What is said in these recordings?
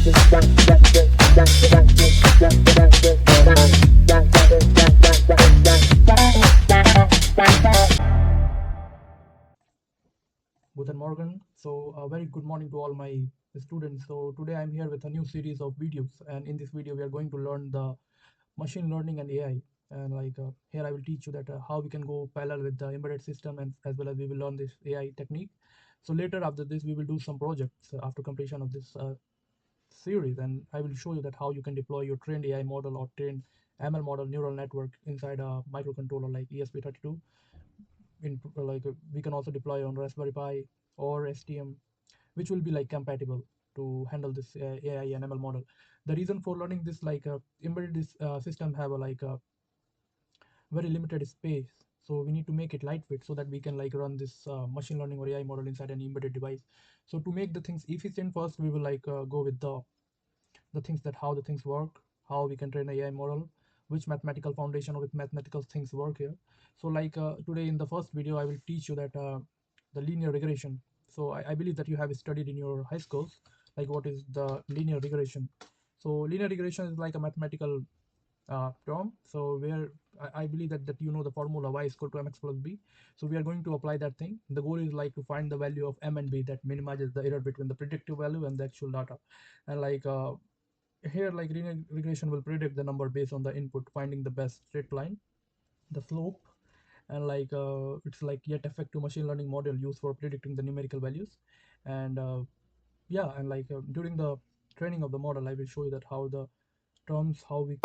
Guten Morgen. So, a very good morning to all my students. So, today I'm here with a new series of videos, and in this video, we are going to learn the machine learning and AI. And here, I will teach you that how we can go parallel with the embedded system, and as well as we will learn this AI technique. So later, after this, we will do some projects after completion of this series, and I will show you that how you can deploy your trained AI model or trained ML model neural network inside a microcontroller like ESP32. We can also deploy on Raspberry Pi or STM, which will be like compatible to handle this AI and ML model. The reason for learning this embedded this system have a very limited space, so we need to make it lightweight so that we can run this machine learning or AI model inside an embedded device. So to make the things efficient, first we will go with the things that how the things work, how we can train AI model, which mathematical foundation or with mathematical things work here. So today in the first video, I will teach you that the linear regression. So I believe that you have studied in your high schools, like what is the linear regression. So linear regression is like a mathematical term. So where I believe that you know the formula y is equal to mx plus b. So we are going to apply that thing. The goal is to find the value of m and b that minimizes the error between the predictive value and the actual data. And here linear regression will predict the number based on the input, finding the best straight line, the slope, and it's yet effective machine learning model used for predicting the numerical values. And yeah, and during the training of the model, I will show you that how the terms how we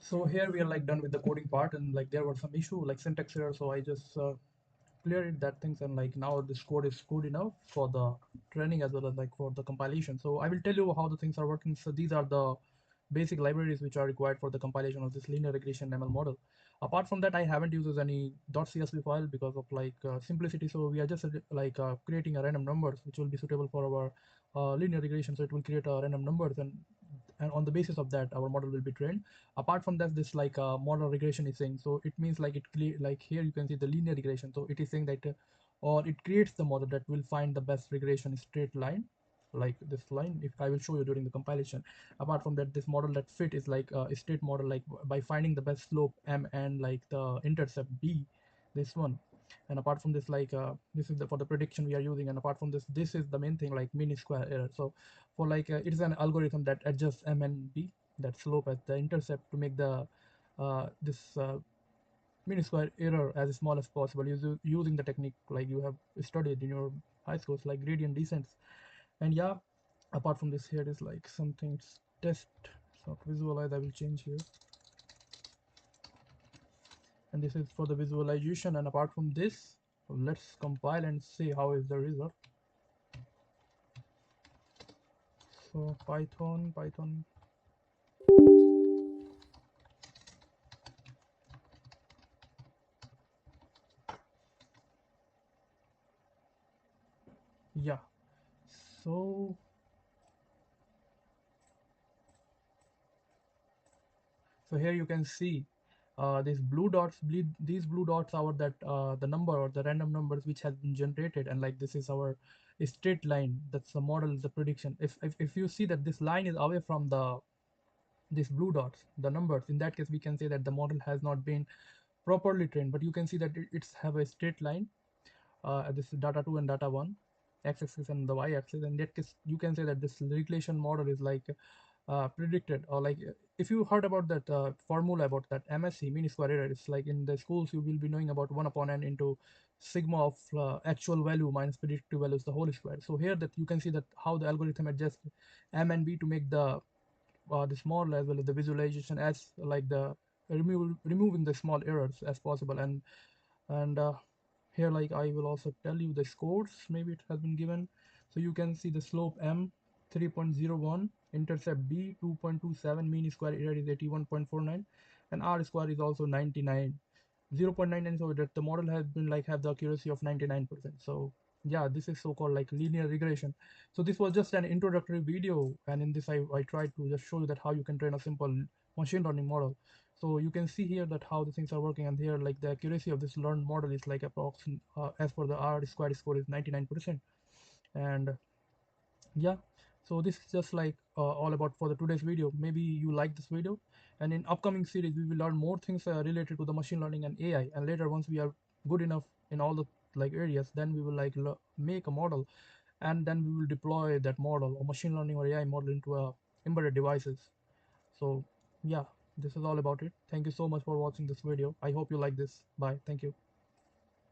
So here we are like done with the coding part, and like there was some issue like syntax error, so I just cleared that things, and like now this code is good enough for the training as well as like for the compilation. So I will tell you how the things are working. So these are the basic libraries which are required for the compilation of this linear regression ML model. Apart from that, I haven't used any .csv file because of like simplicity. So we are just creating a random numbers which will be suitable for our linear regression. So it will create a random numbers, and on the basis of that our model will be trained. Apart from that, this like model regression is saying, so it means like like here you can see the linear regression, so it is saying that or it creates the model that will find the best regression straight line, like this line, if I will show you during the compilation. Apart from that, this model that fit is like a straight model, like by finding the best slope m and like the intercept b, this one. And apart from this, like this is for the prediction we are using. And apart from this is the main thing, like mean square error. So for like it is an algorithm that adjusts m and b, that slope at the intercept, to make the this mean square error as small as possible, using the technique like you have studied in your high schools, like gradient descents. And yeah, apart from this, here is like something test, so visualize, I will change here, and this is for the visualization. And apart from this, let's compile and see how is the result. So python, yeah. So here you can see these blue dots, these blue dots are that the number or the random numbers which has been generated, and like this is our straight line, that's the model, the prediction. If you see that this line is away from the these blue dots, the numbers, in that case we can say that the model has not been properly trained. But you can see that it's have a straight line, this is data 2 and data 1, x-axis and the y-axis. And that case you can say that this regression model is like predicted, or like if you heard about that formula about that MSE, mean square error, it's like in the schools you will be knowing about 1 upon n into sigma of actual value minus predictive values, the whole square. So here that you can see that how the algorithm adjusts m and b to make the small as well as the visualization as like the removing the small errors as possible. And here like I will also tell you the scores, maybe it has been given. So you can see the slope m 3.01, intercept b 2.27, mean square error is 81.49, and r square is also 99, 0.99. So that the model has been like have the accuracy of 99%. So yeah, this is so called like linear regression. So this was just an introductory video, and in this I tried to just show you that how you can train a simple machine learning model. So you can see here that how the things are working, and here like the accuracy of this learned model is like approximately as per the r squared score is 99%. And yeah, so this is just like all about for the today's video. Maybe you like this video, and in upcoming series we will learn more things related to the machine learning and AI. And later, once we are good enough in all the like areas, then we will like make a model, and then we will deploy that model or machine learning or AI model into embedded devices. So yeah, this is all about it. Thank you so much for watching this video. I hope you like this. Bye. Thank you.